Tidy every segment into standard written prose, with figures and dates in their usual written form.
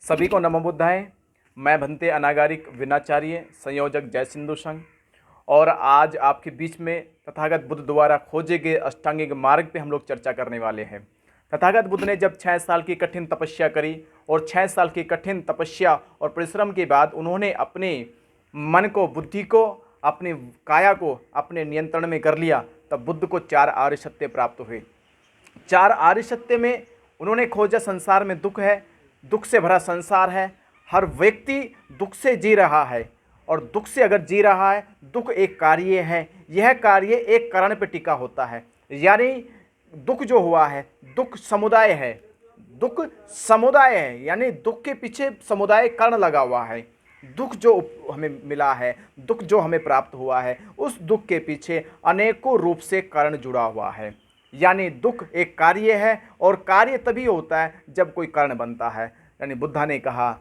सभी को नमो बुद्धाय। मैं भंते अनागारिक विनाचार्य संयोजक जय सिंधु संघ और आज आपके बीच में तथागत बुद्ध द्वारा खोजे गए अष्टांगिक मार्ग पे हम लोग चर्चा करने वाले हैं। तथागत बुद्ध ने जब 6 साल की कठिन तपस्या करी और 6 साल की कठिन तपस्या और परिश्रम के बाद उन्होंने अपने मन को, बुद्धि को, अपनी काया को अपने नियंत्रण में कर लिया, तब बुद्ध को 4 आर्य सत्य प्राप्त हुए। 4 आर्य सत्य में उन्होंने खोजा संसार में दुख है, दुख से भरा संसार है, हर व्यक्ति दुख से जी रहा है और दुख से अगर जी रहा है, दुख एक कार्य है, यह कार्य एक कारण पर टिका होता है। यानी दुख जो हुआ है, दुख समुदाय है, दुख समुदाय है, यानी दुख के पीछे समुदाय कारण लगा हुआ है। दुख जो हमें मिला है, दुख जो हमें प्राप्त हुआ है, उस दुख के पीछे अनेकों रूप से कारण जुड़ा हुआ है। यानी दुख एक कार्य है और कार्य तभी होता है जब कोई कारण बनता है। यानी बुद्धा ने कहा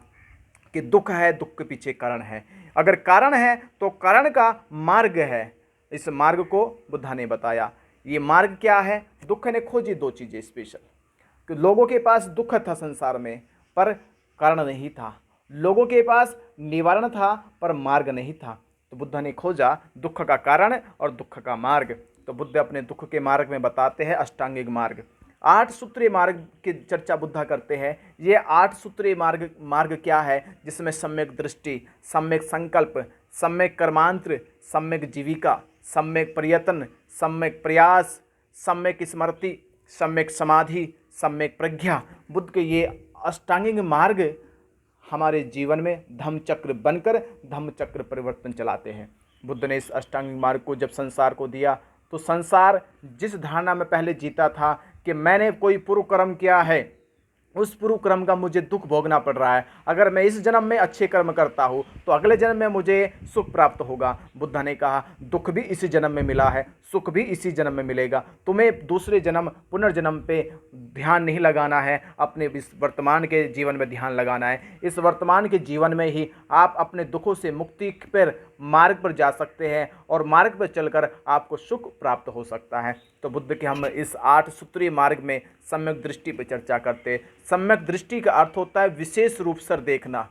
कि दुख है, दुख के पीछे कारण है। अगर कारण है तो कारण का मार्ग है। इस मार्ग को बुद्धा ने बताया। ये मार्ग क्या है? दुख ने खोजी 2 चीज़ें स्पेशल कि लोगों के पास दुख था संसार में, पर कारण नहीं था। लोगों के पास निवारण था पर मार्ग नहीं था। तो बुद्ध ने खोजा दुख का कारण और दुख का मार्ग। तो बुद्ध अपने दुख के मार्ग में बताते हैं अष्टांगिक मार्ग। 8 सूत्रीय मार्ग की चर्चा बुद्धा करते हैं। ये 8 सूत्रीय मार्ग क्या है? जिसमें सम्यक दृष्टि, सम्यक संकल्प, सम्यक कर्मांतर, सम्यक जीविका, सम्यक प्रयत्न, सम्यक प्रयास, सम्यक स्मृति, सम्यक समाधि, सम्यक प्रज्ञा, बुद्ध के ये अष्टांगिक मार्ग हमारे जीवन में धम्मचक्र बनकर धम्मचक्र परिवर्तन चलाते हैं। बुद्ध ने इस अष्टांगिक मार्ग को जब संसार को दिया तो संसार जिस धारणा में पहले जीता था कि मैंने कोई पूर्व कर्म किया है, उस पूर्व कर्म का मुझे दुख भोगना पड़ रहा है, अगर मैं इस जन्म में अच्छे कर्म करता हूँ तो अगले जन्म में मुझे सुख प्राप्त होगा। बुद्ध ने कहा दुख भी इसी जन्म में मिला है, सुख भी इसी जन्म में मिलेगा। तुम्हें दूसरे जन्म पुनर्जन्म पे ध्यान नहीं लगाना है, अपने इस वर्तमान के जीवन में ध्यान लगाना है। इस वर्तमान के जीवन में ही आप अपने दुखों से मुक्ति पर मार्ग पर जा सकते हैं और मार्ग पर चलकर आपको सुख प्राप्त हो सकता है। तो बुद्ध के हम इस 8 सूत्रीय मार्ग में सम्यक दृष्टि पर चर्चा करते हैं। सम्यक दृष्टि का अर्थ होता है विशेष रूप से देखना।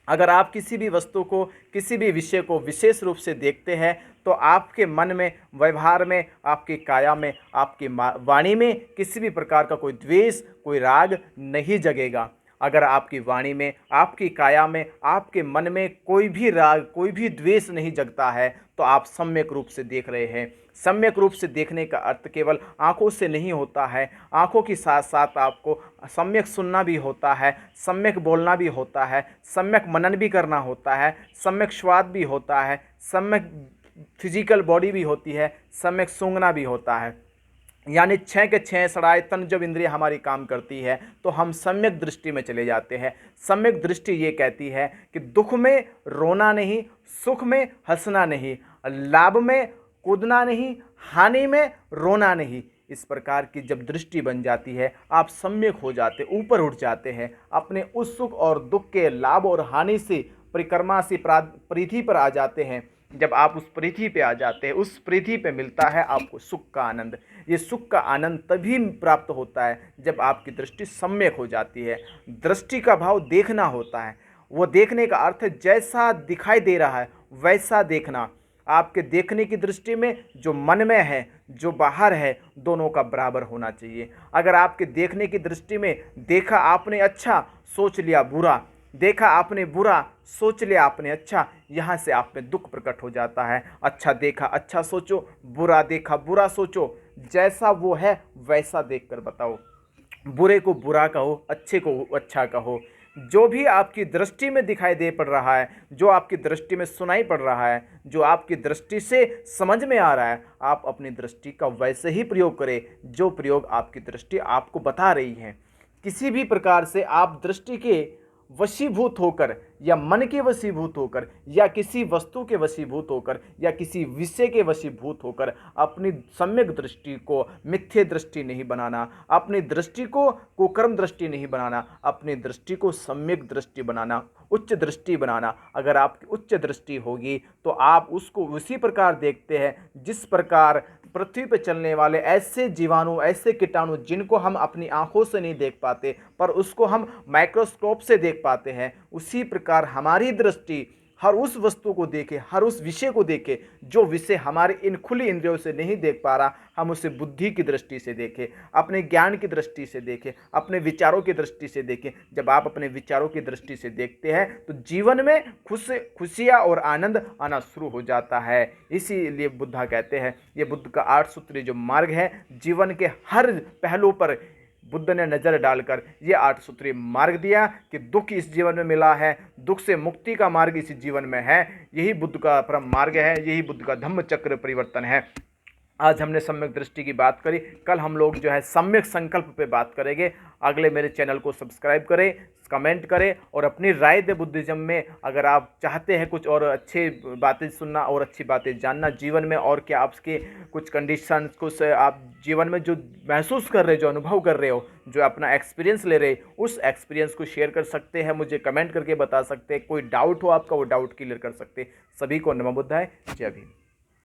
अगर आप किसी भी वस्तु को, किसी भी विषय को विशेष रूप से देखते हैं तो आपके मन में, व्यवहार में, आपकी काया में, आपकी वाणी में किसी भी प्रकार का कोई द्वेष, कोई राग नहीं जगेगा। अगर आपकी वाणी में, आपकी काया में, आपके मन में कोई भी राग, कोई भी द्वेष नहीं जगता है तो आप सम्यक रूप से देख रहे हैं। सम्यक रूप से देखने का अर्थ केवल आंखों से नहीं होता है, आंखों के साथ साथ आपको सम्यक सुनना भी होता है, सम्यक बोलना भी होता है, सम्यक मनन भी करना होता है, सम्यक स्वाद भी होता है, सम्यक फिजिकल बॉडी भी होती है, सम्यक सूंघना भी होता है। यानी 6 के 6 सड़ाए तन जब इंद्रिय हमारी काम करती है तो हम सम्यक दृष्टि में चले जाते हैं। सम्यक दृष्टि ये कहती है कि दुख में रोना नहीं, सुख में हंसना नहीं, लाभ में कूदना नहीं, हानि में रोना नहीं। इस प्रकार की जब दृष्टि बन जाती है आप सम्यक हो जाते, ऊपर उठ जाते हैं, अपने उस सुख और दुख के लाभ और हानि से परिक्रमा से परिधि पर आ जाते हैं। जब आप उस परिधि पे आ जाते हैं, उस परिधि पे मिलता है आपको सुख का आनंद। ये सुख का आनंद तभी प्राप्त होता है जब आपकी दृष्टि सम्यक हो जाती है। दृष्टि का भाव देखना होता है। वो देखने का अर्थ है जैसा दिखाई दे रहा है वैसा देखना। आपके देखने की दृष्टि में जो मन में है, जो बाहर है, दोनों का बराबर होना चाहिए। अगर आपके देखने की दृष्टि में देखा आपने अच्छा, सोच लिया बुरा, देखा आपने बुरा, सोच लिया आपने अच्छा, यहाँ से आप में दुख प्रकट हो जाता है। अच्छा देखा अच्छा सोचो, बुरा देखा बुरा सोचो, जैसा वो है वैसा देखकर बताओ। बुरे को बुरा कहो, अच्छे को अच्छा कहो। जो भी आपकी दृष्टि में दिखाई दे पड़ रहा है, जो आपकी दृष्टि में सुनाई पड़ रहा है, जो आपकी दृष्टि से समझ में आ रहा है, आप अपनी दृष्टि का वैसे ही प्रयोग करें जो प्रयोग आपकी दृष्टि आपको बता रही है। किसी भी प्रकार से आप दृष्टि के वशीभूत होकर या मन के वशीभूत होकर या किसी वस्तु के वशीभूत होकर या किसी विषय के वशीभूत होकर अपनी सम्यक दृष्टि को मिथ्य दृष्टि नहीं बनाना, अपनी दृष्टि को कुकर्म दृष्टि नहीं बनाना, अपनी दृष्टि को सम्यक दृष्टि बनाना, उच्च दृष्टि बनाना। अगर आपकी उच्च दृष्टि होगी तो आप उसको उसी प्रकार देखते हैं जिस प्रकार पृथ्वी पे चलने वाले ऐसे जीवाणु, ऐसे कीटाणु जिनको हम अपनी आंखों से नहीं देख पाते पर उसको हम माइक्रोस्कोप से देख पाते हैं, उसी प्रकार हमारी दृष्टि हर उस वस्तु को देखे, हर उस विषय को देखे जो विषय हमारे इन खुली इंद्रियों से नहीं देख पा रहा, हम उसे बुद्धि की दृष्टि से देखें, अपने ज्ञान की दृष्टि से देखें, अपने विचारों की दृष्टि से देखें। जब आप अपने विचारों की दृष्टि से देखते हैं तो जीवन में खुशियाँ और आनंद आना शुरू हो जाता है। इसीलिए बुद्धा कहते हैं, ये बुद्ध का 8 सूत्री जो मार्ग है, जीवन के हर पहलू पर बुद्ध ने नज़र डालकर ये 8 सूत्री मार्ग दिया कि दुख इस जीवन में मिला है, दुख से मुक्ति का मार्ग इस जीवन में है। यही बुद्ध का परम मार्ग है, यही बुद्ध का धम्म चक्र परिवर्तन है। आज हमने सम्यक दृष्टि की बात करी, कल हम लोग जो है सम्यक संकल्प पे बात करेंगे। अगले मेरे चैनल को सब्सक्राइब करें, कमेंट करें और अपनी राय दें बुद्धिज़्म में। अगर आप चाहते हैं कुछ और अच्छी बातें सुनना और अच्छी बातें जानना जीवन में, और क्या आपके कुछ कंडीशंस, कुछ आप जीवन में जो महसूस कर रहे, जो अनुभव कर रहे हो, जो अपना एक्सपीरियंस ले रहे, उस एक्सपीरियंस को शेयर कर सकते हैं, मुझे कमेंट करके बता सकते हैं। कोई डाउट हो आपका, वो डाउट क्लियर कर सकते हैं। सभी को नमो बुद्धाय, जय भीम।